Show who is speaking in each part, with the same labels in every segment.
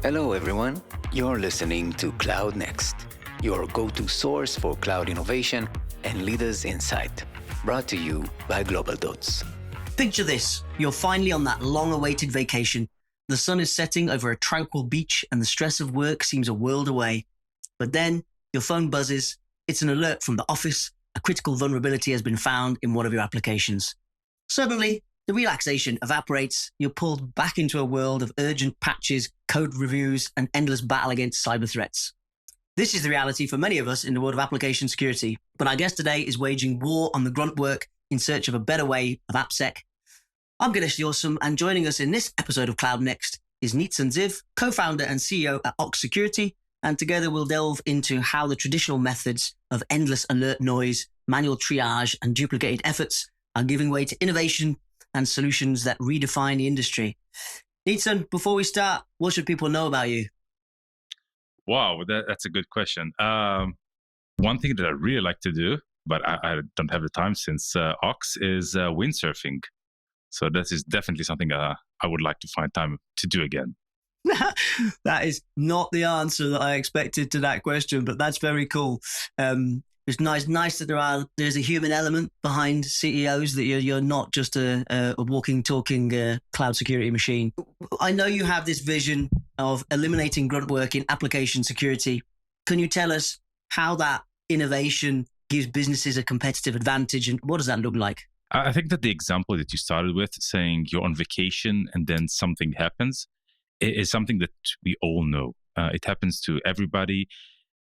Speaker 1: Hello, everyone. You're listening to CloudNext, your go-to source for cloud innovation and leaders' insight. Brought to you by Globaldots.
Speaker 2: Picture this. You're finally on that long-awaited vacation. The sun is setting over a tranquil beach and the stress of work seems a world away. But then your phone buzzes. It's an alert from the office. A critical vulnerability has been found in one of your applications. Suddenly, the relaxation evaporates. You're pulled back into a world of urgent patches, code reviews, and endless battle against cyber threats. This is the reality for many of us in the world of application security. But our guest today is waging war on the grunt work in search of a better way of AppSec. I'm Ganesh, and joining us in this episode of CloudNext is Neatsun Ziv, co-founder and CEO at Ox Security. And together we'll delve into how the traditional methods of endless alert noise, manual triage, and duplicated efforts are giving way to innovation and solutions that redefine the industry. Neatsun, before we start, what should people know about you?
Speaker 3: Wow, that's a good question. One thing that I really like to do, but I don't have the time since Ox, is windsurfing. So that is definitely something I would like to find time to do again.
Speaker 2: That is not the answer that I expected to that question, but that's very cool. It's nice that there's a human element behind CEOs, that you're not just a walking, talking cloud security machine. I know you have this vision of eliminating grunt work in application security. Can you tell us how that innovation gives businesses a competitive advantage, and what does that look like?
Speaker 3: I think that the example that you started with, saying you're on vacation and then something happens, is something that we all know. It happens to everybody.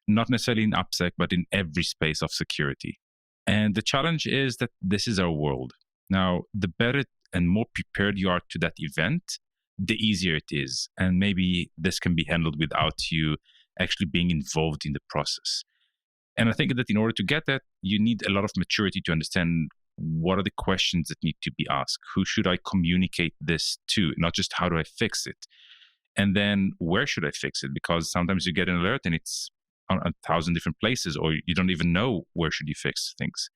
Speaker 3: Not necessarily in AppSec, but in every space of security. And the challenge is that this is our world. Now, the better and more prepared you are to that event, the easier it is. And maybe this can be handled without you actually being involved in the process. And I think that in order to get that, you need a lot of maturity to understand what are the questions that need to be asked. Who should I communicate this to? Not just how do I fix it? And then where should I fix it? Because sometimes you get an alert and it's on 1,000 different places, or you don't even know where should you fix things.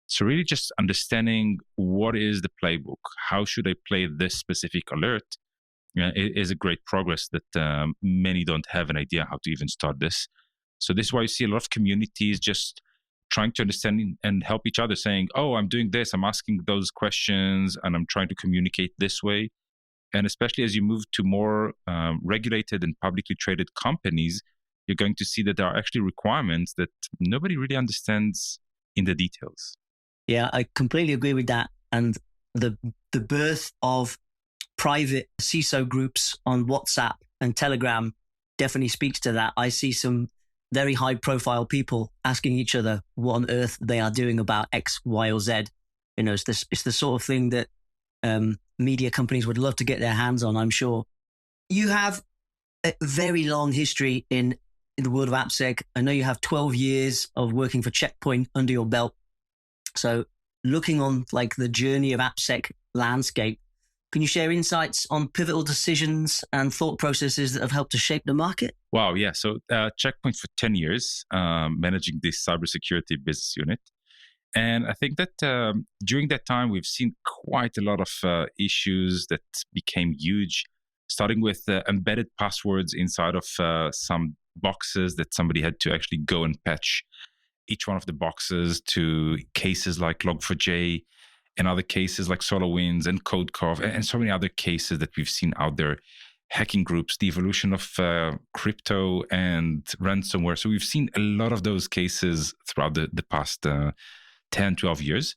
Speaker 3: So really just understanding what is the playbook, how should I play this specific alert, is a great progress that many don't have an idea how to even start this. So this is why you see a lot of communities just trying to understand and help each other, saying, oh, I'm doing this, I'm asking those questions, and I'm trying to communicate this way. And especially as you move to more regulated and publicly traded companies, you're going to see that there are actually requirements that nobody really understands in the details.
Speaker 2: Yeah, I completely agree with that. And the birth of private CISO groups on WhatsApp and Telegram definitely speaks to that. I see some very high profile people asking each other what on earth they are doing about X, Y, or Z. You know, it's the sort of thing that media companies would love to get their hands on, I'm sure. You have a very long history in the world of AppSec. I know you have 12 years of working for Checkpoint under your belt. So looking on like the journey of AppSec landscape, can you share insights on pivotal decisions and thought processes that have helped to shape the market?
Speaker 3: Wow, yeah. So Checkpoint for 10 years, managing this cybersecurity business unit. And I think that during that time, we've seen quite a lot of issues that became huge, starting with embedded passwords inside of some boxes that somebody had to actually go and patch each one of the boxes, to cases like Log4j and other cases like SolarWinds and CodeCarve and so many other cases that we've seen out there, hacking groups, the evolution of crypto and ransomware. So we've seen a lot of those cases throughout the past 10, 12 years.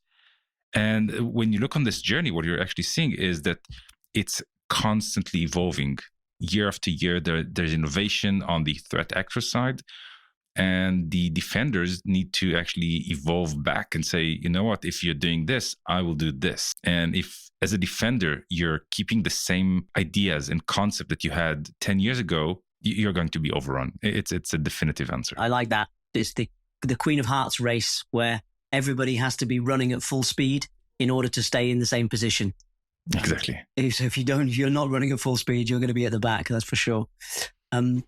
Speaker 3: And when you look on this journey, what you're actually seeing is that it's constantly evolving. Year after year, there's innovation on the threat actor side, and the defenders need to actually evolve back and say, you know what, if you're doing this, I will do this. And if as a defender, you're keeping the same ideas and concept that you had 10 years ago, you're going to be overrun. It's a definitive answer.
Speaker 2: I like that. It's the Queen of Hearts race where everybody has to be running at full speed in order to stay in the same position.
Speaker 3: Exactly.
Speaker 2: So if you're not running at full speed, you're going to be at the back. That's for sure. And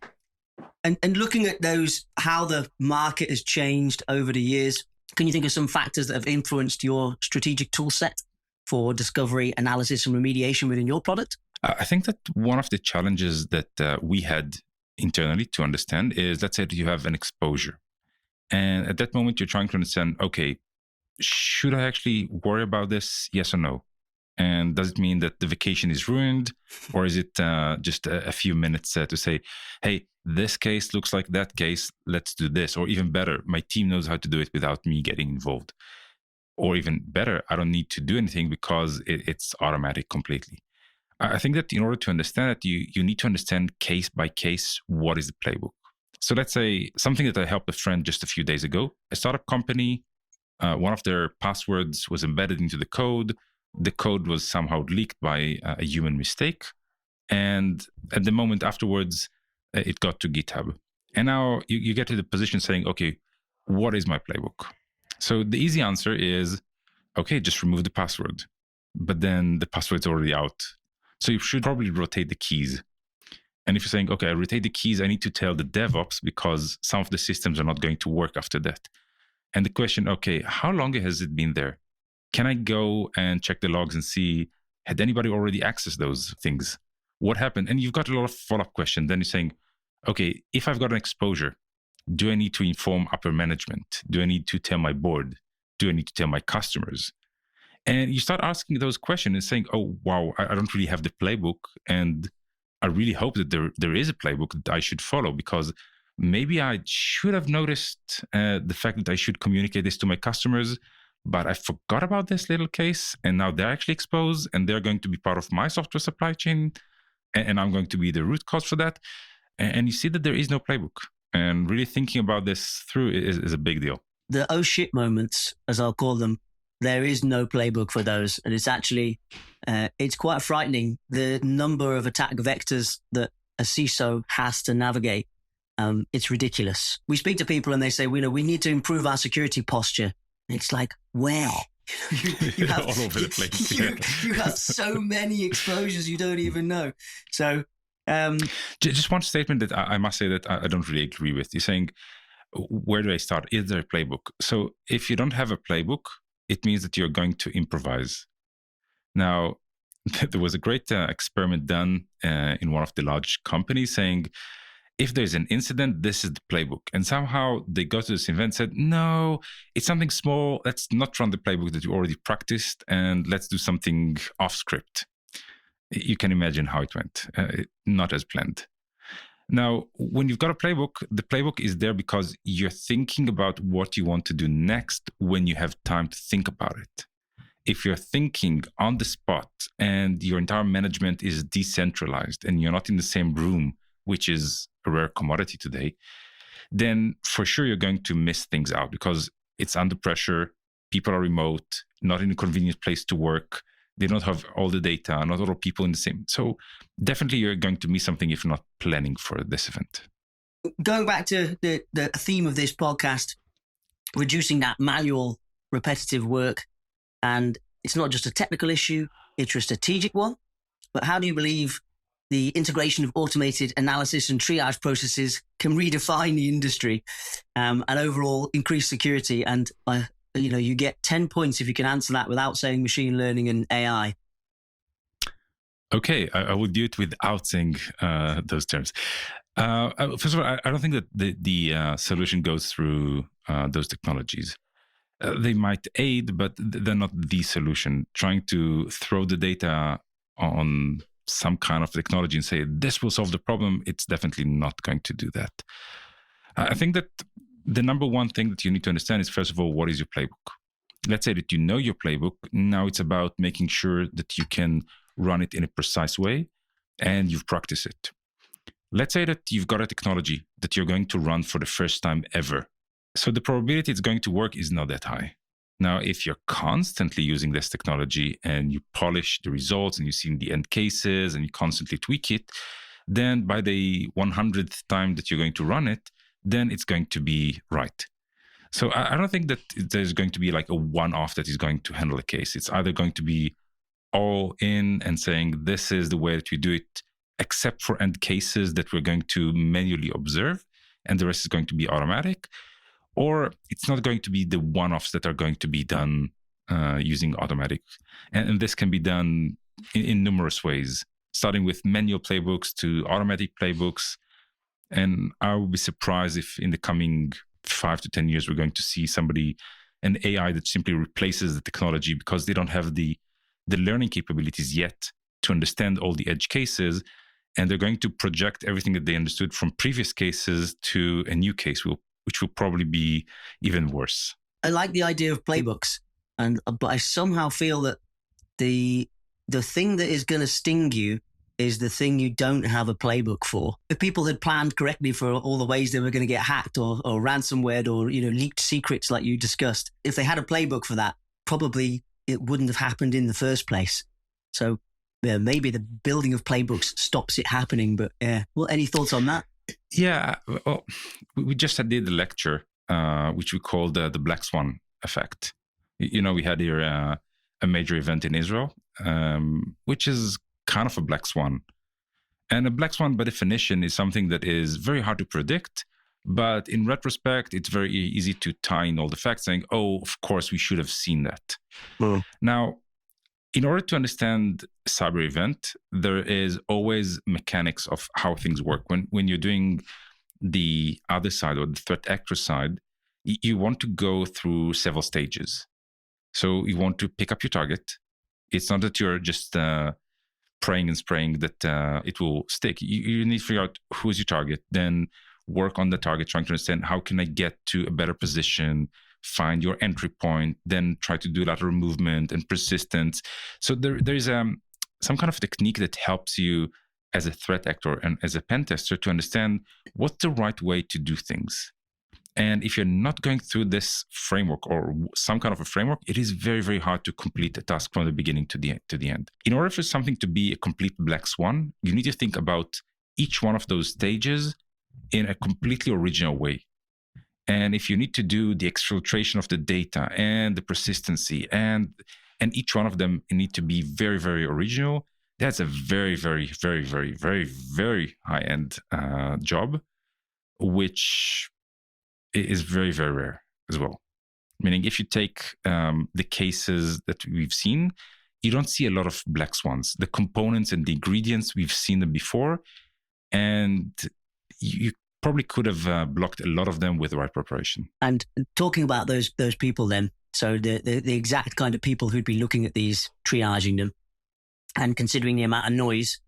Speaker 2: looking at how the market has changed over the years, can you think of some factors that have influenced your strategic tool set for discovery, analysis, and remediation within your product?
Speaker 3: I think that one of the challenges that we had internally to understand is, let's say that you have an exposure. And at that moment, you're trying to understand, okay, should I actually worry about this? Yes or no? And does it mean that the vacation is ruined? Or is it just a few minutes to say, hey, this case looks like that case, let's do this. Or even better, my team knows how to do it without me getting involved. Or even better, I don't need to do anything because it's automatic completely. I think that in order to understand it, you need to understand case by case, what is the playbook. So let's say something that I helped a friend just a few days ago, a startup company, one of their passwords was embedded into the code. The code was somehow leaked by a human mistake. And at the moment afterwards, it got to GitHub. And now you get to the position saying, okay, what is my playbook? So the easy answer is, okay, just remove the password. But then the password's already out. So you should probably rotate the keys. And if you're saying, okay, I rotate the keys, I need to tell the DevOps because some of the systems are not going to work after that. And the question, okay, how long has it been there? Can I go and check the logs and see, had anybody already accessed those things? What happened? And you've got a lot of follow-up questions. Then you're saying, okay, if I've got an exposure, do I need to inform upper management? Do I need to tell my board? Do I need to tell my customers? And you start asking those questions and saying, oh, wow, I don't really have the playbook. And I really hope that there is a playbook that I should follow, because maybe I should have noticed the fact that I should communicate this to my customers, but I forgot about this little case. And now they're actually exposed and they're going to be part of my software supply chain. And I'm going to be the root cause for that. And you see that there is no playbook. And really thinking about this through is a big deal.
Speaker 2: The oh shit moments, as I'll call them, there is no playbook for those. And it's actually, it's quite frightening, the number of attack vectors that a CISO has to navigate. It's ridiculous. We speak to people and they say, we need to improve our security posture. And it's like, where? you have,
Speaker 3: all over the place.
Speaker 2: You have so many exposures you don't even know. So
Speaker 3: just one statement that I must say that I don't really agree with. You're saying, where do I start? Is there a playbook? So if you don't have a playbook, it means that you're going to improvise. Now, there was a great experiment done in one of the large companies saying, if there's an incident, this is the playbook. And somehow they got to this event and said, no, it's something small. Let's not run the playbook that you already practiced, and let's do something off script. You can imagine how it went, not as planned. Now, when you've got a playbook, the playbook is there because you're thinking about what you want to do next when you have time to think about it. If you're thinking on the spot and your entire management is decentralized and you're not in the same room, which is a rare commodity today, then for sure you're going to miss things out because it's under pressure. People are remote, not in a convenient place to work. They don't have all the data, not all people in the same. So definitely you're going to miss something if you're not planning for this event.
Speaker 2: Going back to the theme of this podcast, reducing that manual, repetitive work. And it's not just a technical issue, it's a strategic one. But how do you believe the integration of automated analysis and triage processes can redefine the industry and overall increase security? And you get 10 points if you can answer that without saying machine learning and AI.
Speaker 3: Okay, I will do it without saying those terms. First of all, I don't think that the solution goes through those technologies. They might aid, but they're not the solution. Trying to throw the data on some kind of technology and say, this will solve the problem, it's definitely not going to do that. I think that the number one thing that you need to understand is, first of all, what is your playbook? Let's say that you know your playbook. Now it's about making sure that you can run it in a precise way and you've practiced it. Let's say that you've got a technology that you're going to run for the first time ever. So the probability it's going to work is not that high. Now, if you're constantly using this technology and you polish the results and you see the end cases and you constantly tweak it, then by the 100th time that you're going to run it, then it's going to be right. So I don't think that there's going to be like a one-off that is going to handle a case. It's either going to be all in and saying, this is the way that we do it, except for end cases that we're going to manually observe, and the rest is going to be automatic. Or it's not going to be the one-offs that are going to be done using automatic. And this can be done in numerous ways. starting with manual playbooks to automatic playbooks. And I would be surprised if in the coming 5 to 10 years, we're going to see an AI that simply replaces the technology because they don't have the learning capabilities yet to understand all the edge cases. And they're going to project everything that they understood from previous cases to a new case, which will probably be even worse.
Speaker 2: I like the idea of playbooks, but I somehow feel that the thing that is going to sting you is the thing you don't have a playbook for. If people had planned correctly for all the ways they were going to get hacked or ransomware or leaked secrets like you discussed, if they had a playbook for that, probably it wouldn't have happened in the first place. So yeah, maybe the building of playbooks stops it happening. But yeah, well, any thoughts on that?
Speaker 3: Yeah, well, we just did a lecture, which we called the Black Swan effect. We had here a major event in Israel, which is kind of a black swan. And a black swan, by definition, is something that is very hard to predict. But in retrospect, it's very easy to tie in all the facts saying, oh, of course, we should have seen that. Now, in order to understand a cyber event, there is always mechanics of how things work. When you're doing the other side or the threat actor side, you want to go through several stages. So you want to pick up your target. It's not that you're just praying and spraying that it will stick. You need to figure out who's your target, then work on the target, trying to understand how can I get to a better position, find your entry point, then try to do lateral movement and persistence. So there is some kind of technique that helps you as a threat actor and as a pen tester to understand what's the right way to do things. And if you're not going through this framework or some kind of a framework, it is very, very hard to complete a task from the beginning to the end. In order for something to be a complete black swan, you need to think about each one of those stages in a completely original way. And if you need to do the exfiltration of the data and the persistency and each one of them need to be very, very original, that's a very, very, very, very, very, very high-end job, which is very, very rare as well. Meaning if you take the cases that we've seen, you don't see a lot of black swans. The components and the ingredients, we've seen them before, and you probably could have blocked a lot of them with the right preparation.
Speaker 2: And talking about those people then, so the exact kind of people who'd be looking at these, triaging them, and considering the amount of noise,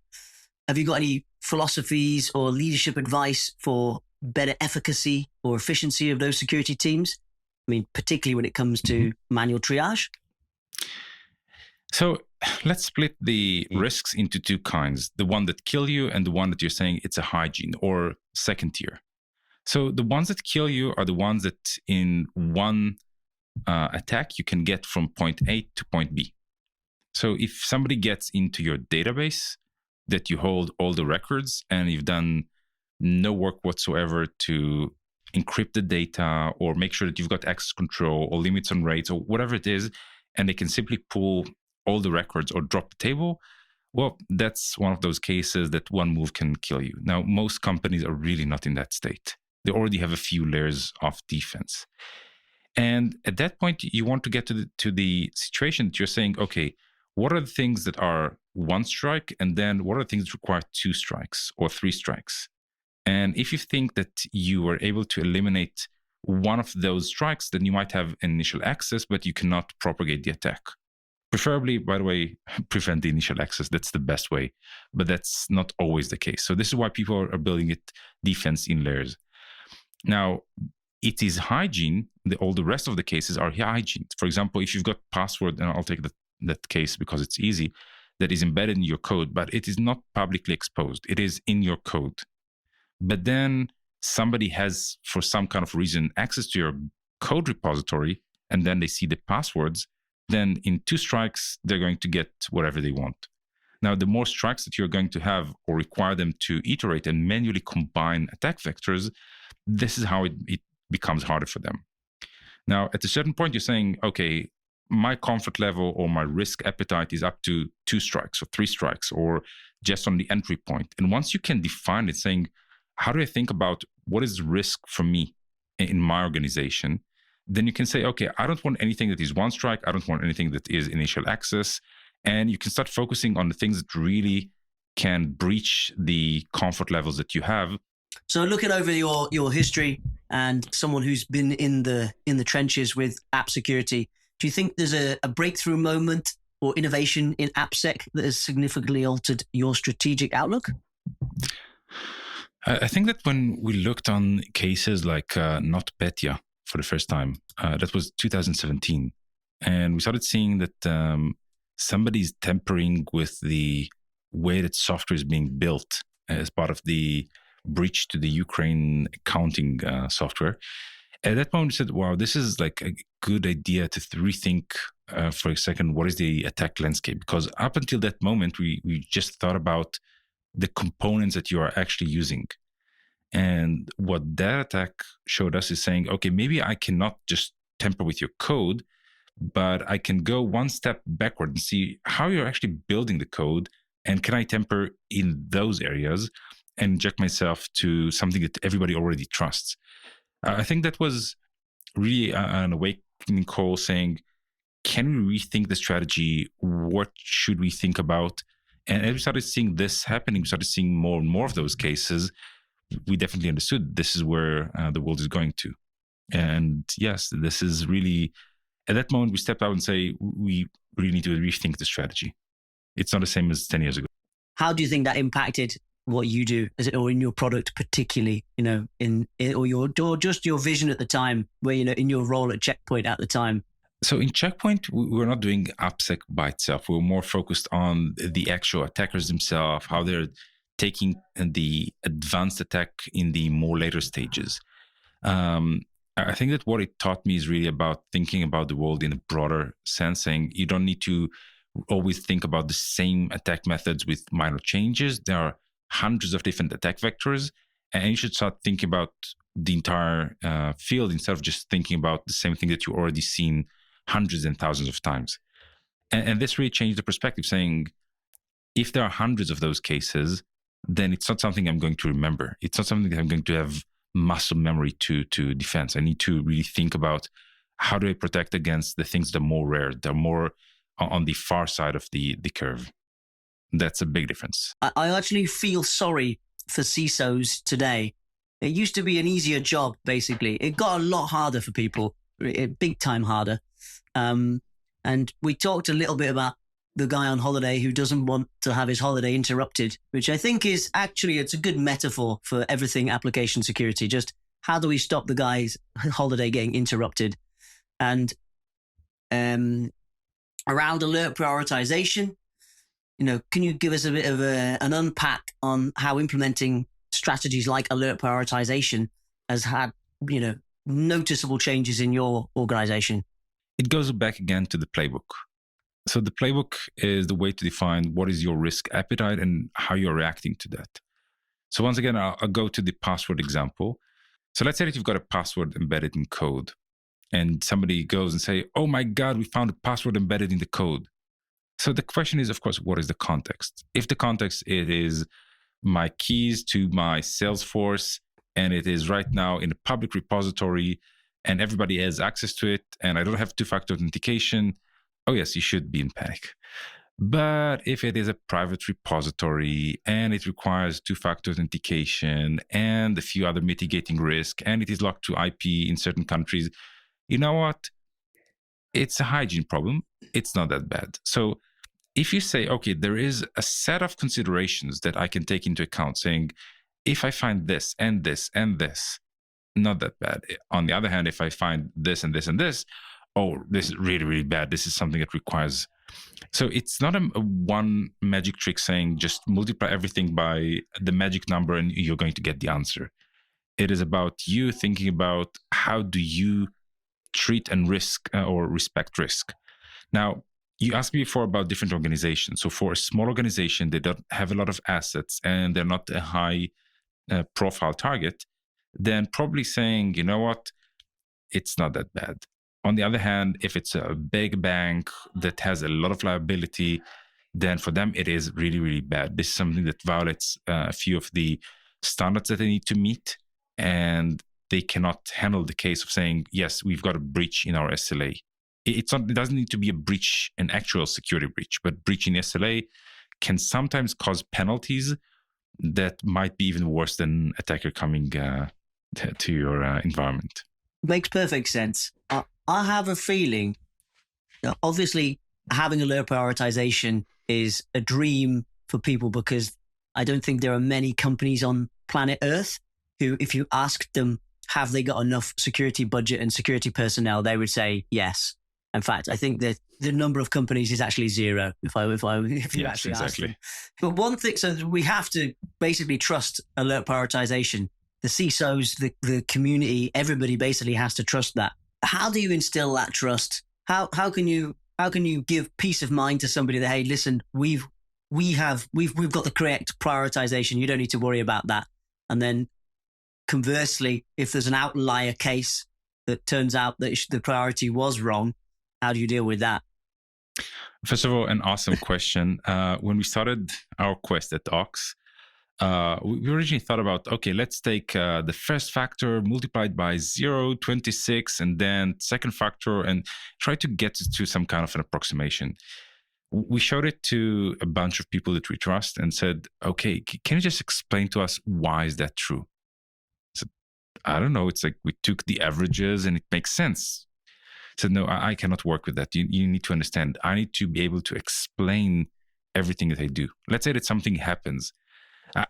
Speaker 2: have you got any philosophies or leadership advice for better efficacy or efficiency of those security teams? I mean, particularly when it comes to manual triage.
Speaker 3: So let's split the risks into two kinds, the one that kill you and the one that you're saying it's a hygiene or second tier. So the ones that kill you are the ones that in one attack you can get from point A to point B. So if somebody gets into your database that you hold all the records and you've done no work whatsoever to encrypt the data or make sure that you've got access control or limits on rates or whatever it is, and they can simply pull all the records or drop the table, well, that's one of those cases that one move can kill you. Now, most companies are really not in that state. They already have a few layers of defense. And at that point, you want to get to the situation that you're saying, okay, what are the things that are one strike? And then what are the things that require 2 strikes or 3 strikes? And if you think that you are able to eliminate one of those strikes, then you might have initial access, but you cannot propagate the attack. Preferably, by the way, prevent the initial access. That's the best way, but that's not always the case. So this is why people are building it defense in layers. Now, it is hygiene. All the rest of the cases are hygiene. For example, if you've got password, and I'll take that case because it's easy, that is embedded in your code, but it is not publicly exposed. It is in your code. But then somebody has, for some kind of reason, access to your code repository, and then they see the passwords, then in 2 strikes, they're going to get whatever they want. Now, the more strikes that you're going to have or require them to iterate and manually combine attack vectors, this is how it becomes harder for them. Now, at a certain point, you're saying, okay, my comfort level or my risk appetite is up to 2 strikes or 3 strikes or just on the entry point. And once you can define it, saying, how do I think about what is risk for me in my organization? Then you can say, okay, I don't want anything that is 1 strike. I don't want anything that is initial access. And you can start focusing on the things that really can breach the comfort levels that you have.
Speaker 2: So looking over your history and someone who's been in the trenches with app security, do you think there's a breakthrough moment or innovation in AppSec that has significantly altered your strategic outlook?
Speaker 3: I think that when we looked on cases like NotPetya for the first time, that was 2017, and we started seeing that somebody's tampering with the way that software is being built as part of the breach to the Ukraine accounting software. At that moment, we said, wow, this is like a good idea to rethink for a second, what is the attack landscape? Because up until that moment, we just thought about the components that you are actually using. And what that attack showed us is saying, okay, maybe I cannot just tamper with your code, but I can go one step backward and see how you're actually building the code. And can I tamper in those areas and inject myself to something that everybody already trusts? I think that was really an awakening call saying, can we rethink the strategy? What should we think about? And as we started seeing this happening, we started seeing more and more of those cases. We definitely understood this is where the world is going to. And yes, this is really, at that moment, we stepped out and say, we really need to rethink the strategy. It's not the same as 10 years ago.
Speaker 2: How do you think that impacted what you do, or in your product particularly, or just your vision at the time, where, in your role at Checkpoint at the time?
Speaker 3: So in Checkpoint, we're not doing AppSec by itself. We're more focused on the actual attackers themselves, how they're taking the advanced attack in the more later stages. I think that what it taught me is really about thinking about the world in a broader sense, saying you don't need to always think about the same attack methods with minor changes. There are hundreds of different attack vectors, and you should start thinking about the entire field instead of just thinking about the same thing that you've already seen hundreds and thousands of times. And this really changed the perspective, saying, if there are hundreds of those cases, then it's not something I'm going to remember. It's not something that I'm going to have muscle memory to defense. I need to really think about how do I protect against the things that are more rare, that are more on the far side of the curve. That's a big difference.
Speaker 2: I actually feel sorry for CISOs today. It used to be an easier job, basically. It got a lot harder for people, big time harder. And we talked a little bit about the guy on holiday who doesn't want to have his holiday interrupted, which I think is actually, it's a good metaphor for everything application security. Just how do we stop the guy's holiday getting interrupted? And around alert prioritization, can you give us a bit of an unpack on how implementing strategies like alert prioritization has had, noticeable changes in your organization?
Speaker 3: It goes back again to the playbook. So the playbook is the way to define what is your risk appetite and how you're reacting to that. So once again, I'll go to the password example. So let's say that you've got a password embedded in code, and somebody goes and say, oh my God, we found a password embedded in the code. So the question is, of course, what is the context? If the context, it is my keys to my Salesforce, and it is right now in a public repository, and everybody has access to it, and I don't have two-factor authentication, oh yes, you should be in panic. But if it is a private repository and it requires two-factor authentication and a few other mitigating risks, and it is locked to IP in certain countries, you know what? It's a hygiene problem. It's not that bad. So if you say, okay, there is a set of considerations that I can take into account, saying, if I find this and this and this, not that bad. On the other hand, if I find this and this and this, oh, this is really, really bad. This is something that requires. So it's not a one magic trick saying just multiply everything by the magic number and you're going to get the answer. It is about you thinking about how do you treat and risk or respect risk. Now, you asked me before about different organizations. So for a small organization, they don't have a lot of assets and they're not a high profile target, then probably saying, you know what, it's not that bad. On the other hand, if it's a big bank that has a lot of liability, then for them, it is really, really bad. This is something that violates a few of the standards that they need to meet. And they cannot handle the case of saying, yes, we've got a breach in our SLA. It doesn't need to be a breach, an actual security breach, but breach in SLA can sometimes cause penalties that might be even worse than attacker coming to your environment.
Speaker 2: Makes perfect sense. I have a feeling that obviously having alert prioritization is a dream for people, because I don't think there are many companies on planet Earth who, if you asked them, have they got enough security budget and security personnel, they would say yes. In fact, I think that the number of companies is actually zero. If you
Speaker 3: Yes,
Speaker 2: actually ask
Speaker 3: exactly.
Speaker 2: them. But one thing, so we have to basically trust alert prioritization. The CISOs, the community, everybody basically has to trust that. How do you instill that trust? How can you give peace of mind to somebody that, hey, listen, we've got the correct prioritization. You don't need to worry about that. And then conversely, if there's an outlier case that turns out that the priority was wrong, how do you deal with that?
Speaker 3: First of all, an awesome question. When we started our quest at Ox, we originally thought about, okay, let's take the first factor multiplied by 0.26 and then second factor and try to get to some kind of an approximation. We showed it to a bunch of people that we trust and said, okay, can you just explain to us why is that true? So, I don't know. It's like we took the averages and it makes sense. Said, no, I cannot work with that. You need to understand. I need to be able to explain everything that I do. Let's say that something happens.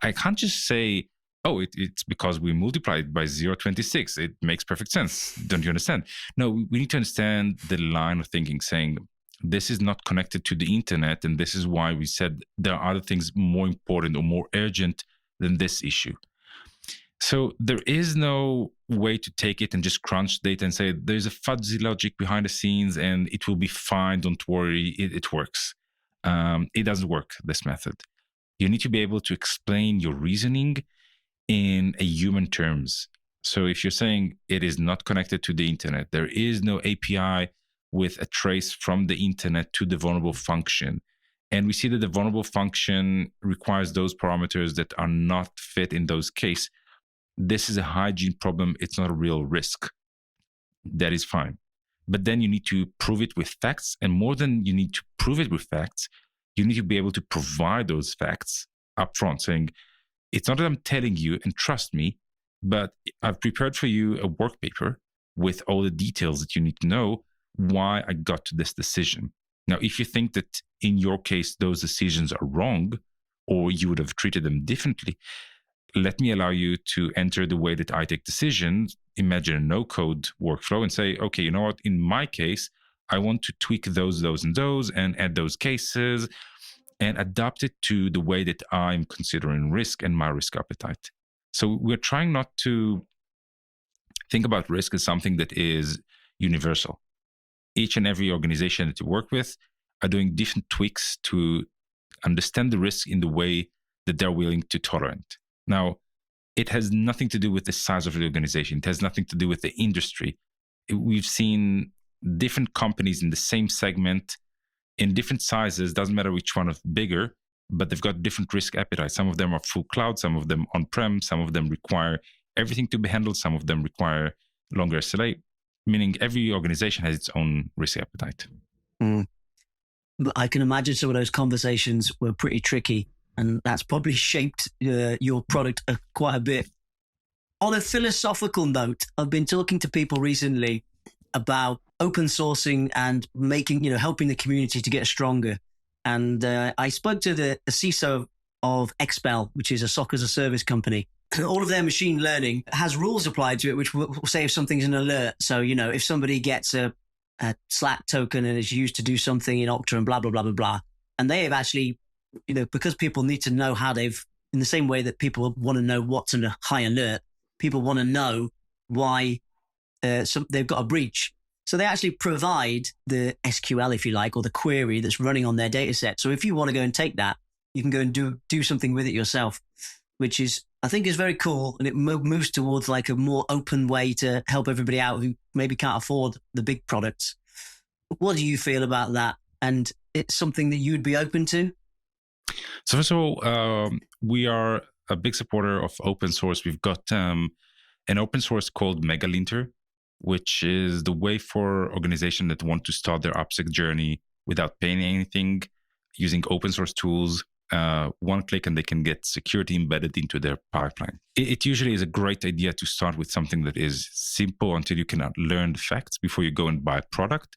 Speaker 3: I can't just say, oh, it's because we multiplied by 0.26. It makes perfect sense. Don't you understand? No, we need to understand the line of thinking, saying this is not connected to the internet. And this is why we said there are other things more important or more urgent than this issue. So there is no way to take it and just crunch data and say there's a fuzzy logic behind the scenes and it will be fine. Don't worry, it works. It doesn't work, this method. You need to be able to explain your reasoning in a human terms. So if you're saying it is not connected to the internet, there is no API with a trace from the internet to the vulnerable function, and we see that the vulnerable function requires those parameters that are not fit in those cases, this is a hygiene problem. It's not a real risk. That is fine. But then you need to prove it with facts. And more than you need to prove it with facts, you need to be able to provide those facts upfront, saying, it's not that I'm telling you and trust me, but I've prepared for you a work paper with all the details that you need to know why I got to this decision. Now, if you think that in your case, those decisions are wrong, or you would have treated them differently, let me allow you to enter the way that I take decisions. Imagine a no-code workflow and say, okay, you know what? In my case, I want to tweak those, and add those cases and adapt it to the way that I'm considering risk and my risk appetite. So we're trying not to think about risk as something that is universal. Each and every organization that you work with are doing different tweaks to understand the risk in the way that they're willing to tolerate. Now, it has nothing to do with the size of the organization. It has nothing to do with the industry. We've seen different companies in the same segment in different sizes. Doesn't matter which one is bigger, but they've got different risk appetite. Some of them are full cloud, some of them on-prem, some of them require everything to be handled, some of them require longer SLA, meaning every organization has its own risk appetite.
Speaker 2: But I can imagine some of those conversations were pretty tricky. And that's probably shaped your product quite a bit. On a philosophical note, I've been talking to people recently about open sourcing and helping the community to get stronger. And I spoke to the CISO of Expel, which is a SOC as a service company. All of their machine learning has rules applied to it, which will say if something's an alert. So, if somebody gets a Slack token and is used to do something in Okta and blah, blah, blah, blah, blah. And they have actually, because people need to know how in the same way that people want to know what's in a high alert, people want to know why they've got a breach. So they actually provide the SQL, if you like, or the query that's running on their data set. So if you want to go and take that, you can go and do something with it yourself, which I think is very cool. And it moves towards like a more open way to help everybody out who maybe can't afford the big products. What do you feel about that? And it's something that you'd be open to?
Speaker 3: So first of all, we are a big supporter of open source. We've got an open source called Megalinter, which is the way for organizations that want to start their AppSec journey without paying anything, using open source tools. one click and they can get security embedded into their pipeline. It usually is a great idea to start with something that is simple until you can learn the facts before you go and buy a product.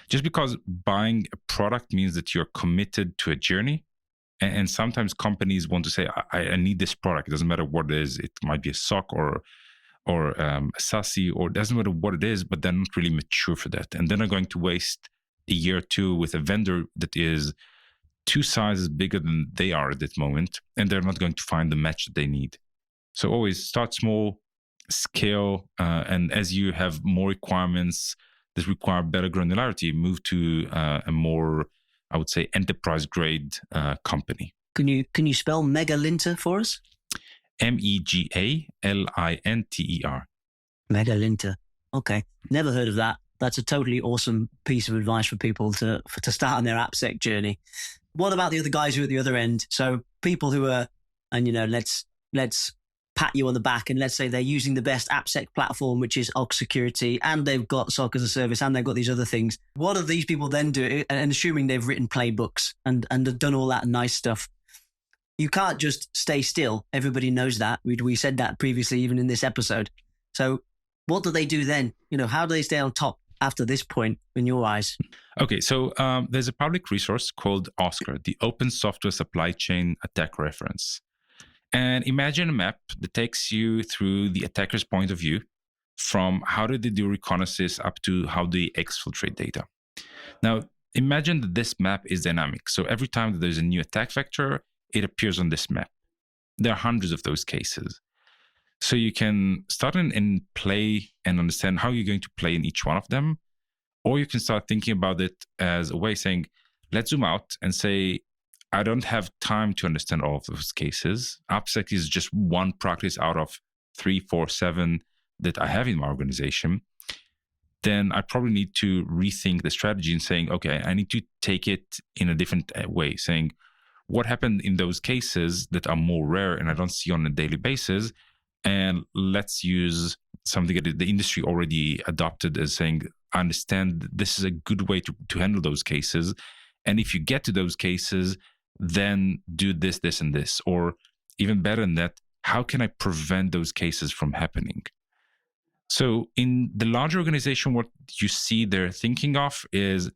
Speaker 3: Just because buying a product means that you're committed to a journey. And sometimes companies want to say, I need this product. It doesn't matter what it is. It might be a SOC or a SASE, or it doesn't matter what it is, but they're not really mature for that. And then they're going to waste a year or two with a vendor that is 2 sizes bigger than they are at that moment, and they're not going to find the match that they need. So always start small, scale, and as you have more requirements that require better granularity, move to a more, I would say, enterprise grade company.
Speaker 2: Can you spell Megalinter for us?
Speaker 3: Megalinter.
Speaker 2: Megalinter. Okay, never heard of that. That's a totally awesome piece of advice for people to start on their AppSec journey. What about the other guys who are at the other end? So people who are, and let's pat you on the back and let's say they're using the best AppSec platform, which is Ox Security, and they've got SOC as a service, and they've got these other things. What do these people then do? And assuming they've written playbooks and have done all that nice stuff, you can't just stay still. Everybody knows that. We said that previously, even in this episode. So what do they do then? How do they stay on top after this point in your eyes?
Speaker 3: Okay, so there's a public resource called OSCAR, the Open Software Supply Chain Attack Reference. And imagine a map that takes you through the attacker's point of view, from how do they do reconnaissance up to how do they exfiltrate data. Now, imagine that this map is dynamic. So every time that there's a new attack vector, it appears on this map. There are hundreds of those cases. So you can start and play and understand how you're going to play in each one of them. Or you can start thinking about it as a way saying, let's zoom out and say, I don't have time to understand all of those cases. AppSec is just one practice out of 3, 4, 7 that I have in my organization. Then I probably need to rethink the strategy and saying, okay, I need to take it in a different way, saying, what happened in those cases that are more rare and I don't see on a daily basis? And let's use something that the industry already adopted as saying, I understand this is a good way to handle those cases. And if you get to those cases, then do this, this, and this. Or even better than that, how can I prevent those cases from happening? So in the larger organization, what you see they're thinking of is,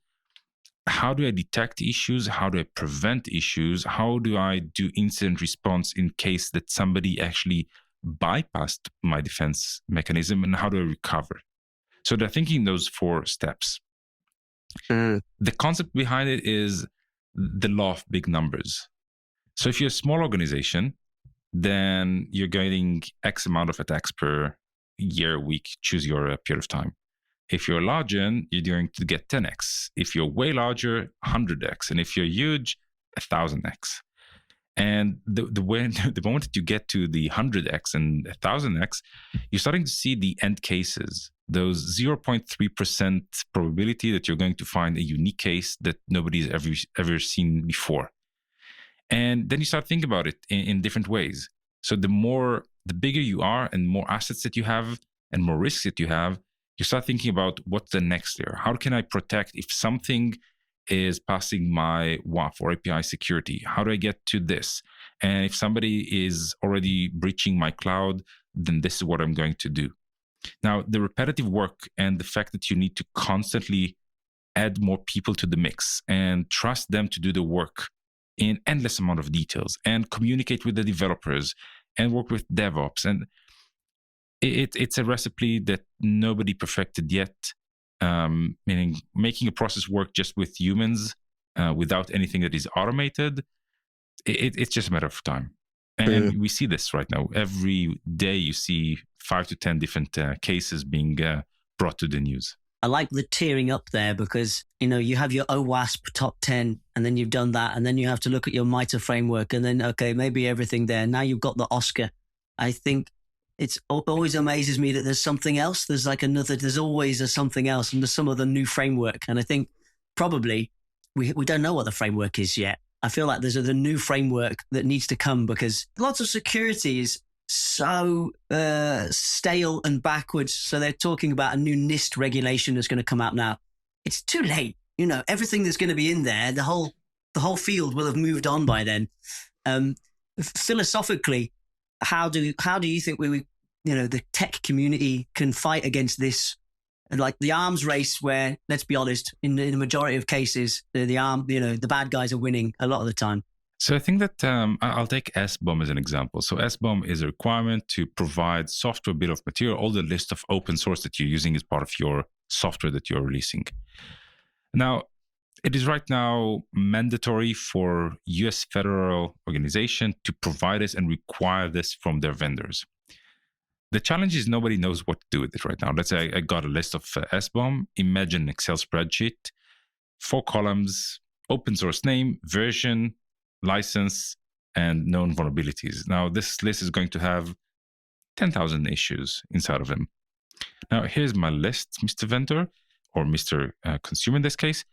Speaker 3: how do I detect issues? How do I prevent issues? How do I do incident response in case that somebody actually bypassed my defense mechanism, and how do I recover? So they're thinking those 4 steps. The concept behind it is the law of big numbers. So if you're a small organization, then you're getting X amount of attacks per year, week, choose your period of time. If you're larger, you're going to get 10x. If you're way larger, 100x. And if you're huge, 1,000x. And the moment that you get to the 100x and 1,000x, you're starting to see the end cases, those 0.3% probability that you're going to find a unique case that nobody's ever seen before. And then you start thinking about it in different ways. So the bigger you are and more assets that you have and more risks that you have, you start thinking about what's the next layer. How can I protect if something is passing my WAF or API security? How do I get to this? And if somebody is already breaching my cloud, then this is what I'm going to do. Now, the repetitive work and the fact that you need to constantly add more people to the mix and trust them to do the work in endless amount of details and communicate with the developers and work with DevOps. And it's a recipe that nobody perfected yet. Meaning making a process work just with humans without anything that is automated, it's just a matter of time. And we see this right now. Every day you see 5 to 10 different cases being brought to the news.
Speaker 2: I like the tiering up there because, you have your OWASP top 10 and then you've done that. And then you have to look at your MITRE framework and then, okay, maybe everything there. Now you've got the Oscar. I think it always amazes me that there's something else. There's always a something else and there's some other new framework. And I think probably we don't know what the framework is yet. I feel like there's a new framework that needs to come because lots of security is so stale and backwards. So they're talking about a new NIST regulation that's going to come out now. It's too late. Everything that's going to be in there, the whole the whole field will have moved on by then. Philosophically, how do you think the tech community can fight against this, like the arms race where, let's be honest, in the majority of cases, the bad guys are winning a lot of the time?
Speaker 3: So I think that I'll take SBOM as an example. So SBOM is a requirement to provide software bill of material, all the list of open source that you're using as part of your software that you're releasing. Now, it is right now mandatory for US federal organization to provide this and require this from their vendors. The challenge is nobody knows what to do with it right now. Let's say I got a list of SBOM. Imagine an Excel spreadsheet, 4 columns, open source name, version, license, and known vulnerabilities. Now, this list is going to have 10,000 issues inside of them. Now, here's my list, Mr. Vendor, or Mr. Consumer in this case.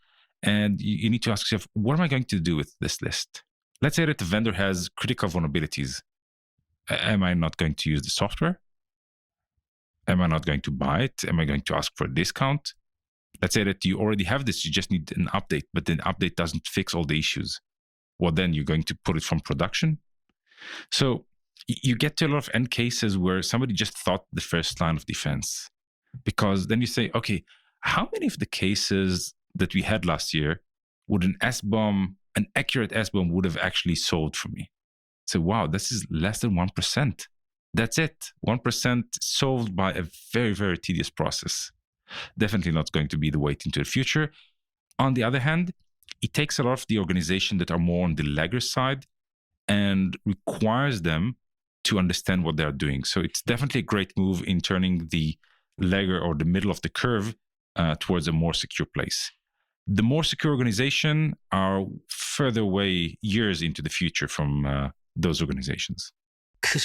Speaker 3: And you need to ask yourself, what am I going to do with this list? Let's say that the vendor has critical vulnerabilities. Am I not going to use the software? Am I not going to buy it? Am I going to ask for a discount? Let's say that you already have this, you just need an update, but the update doesn't fix all the issues. Well, then you're going to put it from production. So you get to a lot of end cases where somebody just thought the first line of defense. Because then you say, okay, how many of the cases that we had last year would an accurate SBOM would have actually solved for me? So, wow, this is less than 1%. That's it. 1% solved by a very, very tedious process. Definitely not going to be the way into the future. On the other hand, it takes a lot of the organization that are more on the lagger side and requires them to understand what they're doing. So it's definitely a great move in turning the lagger or the middle of the curve towards a more secure place. The more secure organization are further away years into the future from those organizations.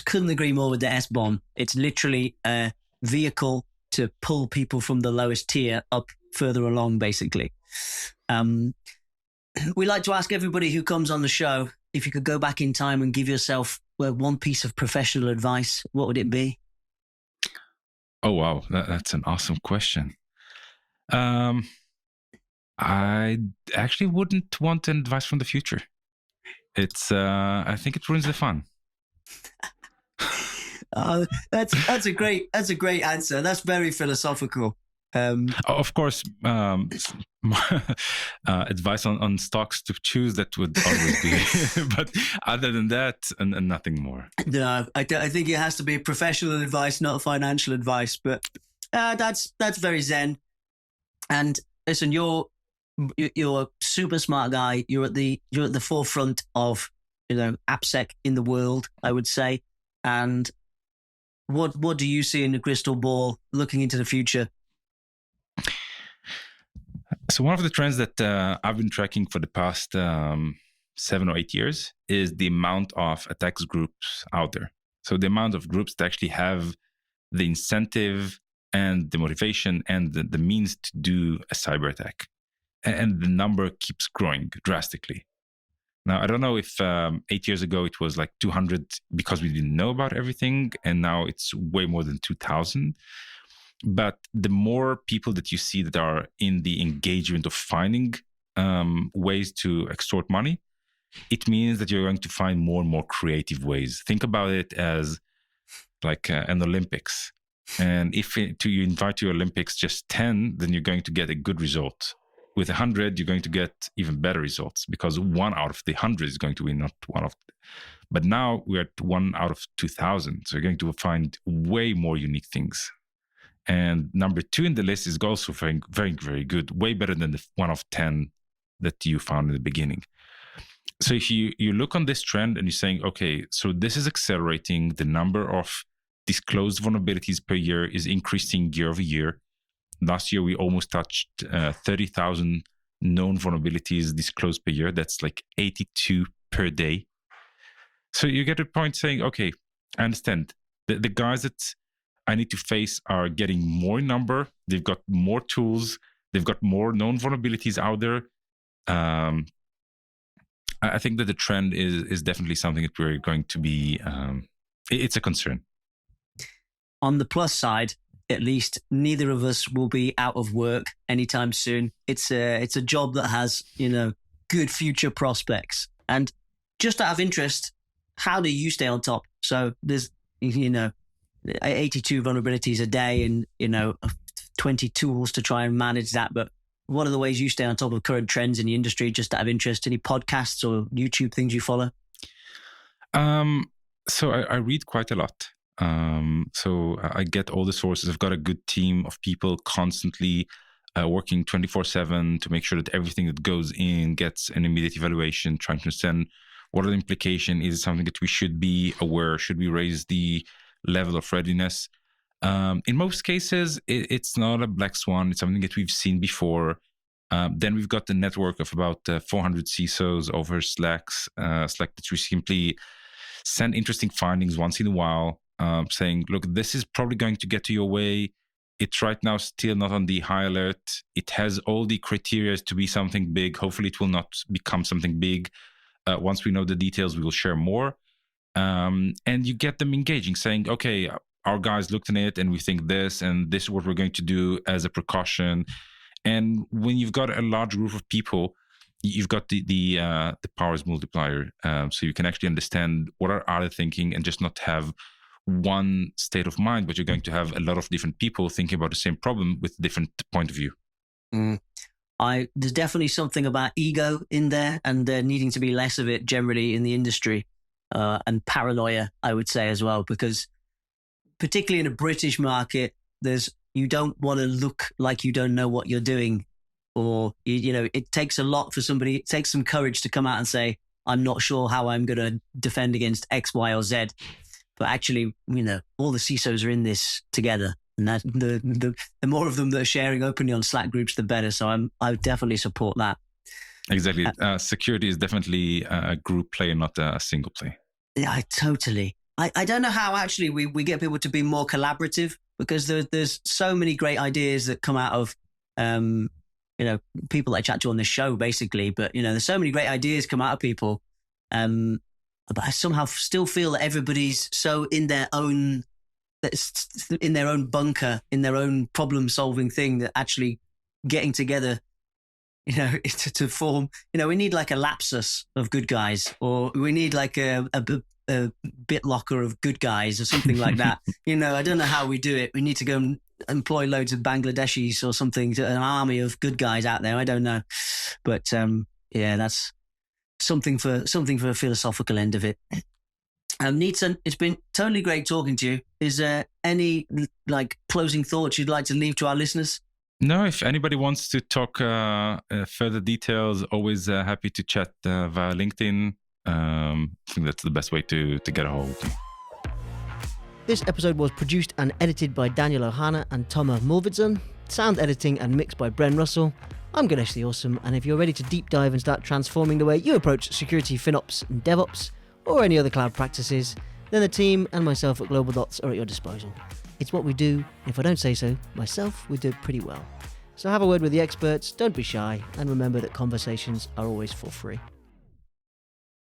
Speaker 2: Couldn't agree more with the SBOM. It's literally a vehicle to pull people from the lowest tier up further along, basically. We like to ask everybody who comes on the show, if you could go back in time and give yourself one piece of professional advice, what would it be?
Speaker 3: Oh, wow. That's an awesome question. I actually wouldn't want an advice from the future. I think it ruins the fun.
Speaker 2: That's a great answer. That's very philosophical.
Speaker 3: Of course, advice on stocks to choose, that would always be. But other than that, and nothing more.
Speaker 2: No, I think it has to be professional advice, not financial advice. But that's very zen. And listen, you're a super smart guy. You're at the forefront of AppSec in the world, I would say. And what do you see in the crystal ball looking into the future?
Speaker 3: So one of the trends that I've been tracking for the past 7 or 8 years is the amount of attacks groups out there. So the amount of groups that actually have the incentive and the motivation and the means to do a cyber attack. And the number keeps growing drastically. Now, I don't know if 8 years ago it was like 200 because we didn't know about everything, and now it's way more than 2,000. But the more people that you see that are in the engagement of finding ways to extort money, it means that you're going to find more and more creative ways. Think about it as like an Olympics. And if you invite to your Olympics just 10, then you're going to get a good result. With 100, you're going to get even better results because 1 out of the 100 is going to win, not one of. But now we're at 1 out of 2,000. So you're going to find way more unique things. And number 2 in the list is also very, very, very good, way better than the 1 of 10 that you found in the beginning. So if you look on this trend and you're saying, okay, so this is accelerating, the number of disclosed vulnerabilities per year is increasing year over year. Last year, we almost touched 30,000 known vulnerabilities disclosed per year. That's like 82 per day. So you get to a point saying, okay, I understand. The guys that I need to face are getting more in number. They've got more tools. They've got more known vulnerabilities out there. I think that the trend is definitely something that we're going to be, it's a concern.
Speaker 2: On the plus side, at least neither of us will be out of work anytime soon. It's a job that has, good future prospects. And just out of interest, how do you stay on top? So there's, 82 vulnerabilities a day and, 20 tools to try and manage that. But what are the ways you stay on top of current trends in the industry, just out of interest? Any podcasts or YouTube things you follow?
Speaker 3: So I read quite a lot. So I get all the sources. I've got a good team of people constantly working 24/7 to make sure that everything that goes in gets an immediate evaluation, trying to understand what are the implications. Is it something that we should be aware? Should we raise the level of readiness? In most cases, it's not a black swan. It's something that we've seen before. Then we've got the network of about 400 CISOs over Slack that we simply send interesting findings once in a while, saying, look, this is probably going to get to your way. It's right now still not on the high alert. It has all the criteria to be something big. Hopefully it will not become something big. Once we know the details, we will share more. And you get them engaging, saying, okay, our guys looked at it and we think this, and this is what we're going to do as a precaution. And when you've got a large group of people, you've got the powers multiplier. So you can actually understand what are other thinking and just not have one state of mind, but you're going to have a lot of different people thinking about the same problem with different point of view.
Speaker 2: There's definitely something about ego in there, and there needing to be less of it generally in the industry, and paranoia, I would say as well, because particularly in a British market, you don't want to look like you don't know what you're doing, or it takes a lot for somebody. It takes some courage to come out and say, I'm not sure how I'm going to defend against X, Y, or Z. But actually, all the CISOs are in this together, and that the more of them that are sharing openly on Slack groups, the better. So I would definitely support that.
Speaker 3: Exactly. Security is definitely a group play, not a single play.
Speaker 2: Yeah, totally. I don't know how actually we get people to be more collaborative, because there's so many great ideas that come out of people I chat to on this show, basically. But there's so many great ideas come out of people. But I somehow still feel that everybody's so in their own bunker, in their own problem-solving thing, that actually getting together, to form, we need like a lapsus of good guys, or we need like a BitLocker of good guys or something like that. I don't know how we do it. We need to go and employ loads of Bangladeshis or something, to an army of good guys out there. I don't know. But that's something for a philosophical end of it. Neatsun, it's been totally great talking to you. Is there any closing thoughts you'd like to leave to our listeners?
Speaker 3: No, if anybody wants to talk further details, always happy to chat via LinkedIn. I think that's the best way to get a hold of me.
Speaker 4: This episode was produced and edited by Daniel Ohana and Tomer Mulvidson. Sound editing and mixed by Bren Russell. I'm Ganesh the Awesome, and if you're ready to deep dive and start transforming the way you approach security, FinOps and DevOps, or any other cloud practices, then the team and myself at Globaldots are at your disposal. It's what we do, and if I don't say so myself, we do it pretty well. So have a word with the experts, don't be shy, and remember that conversations are always for free.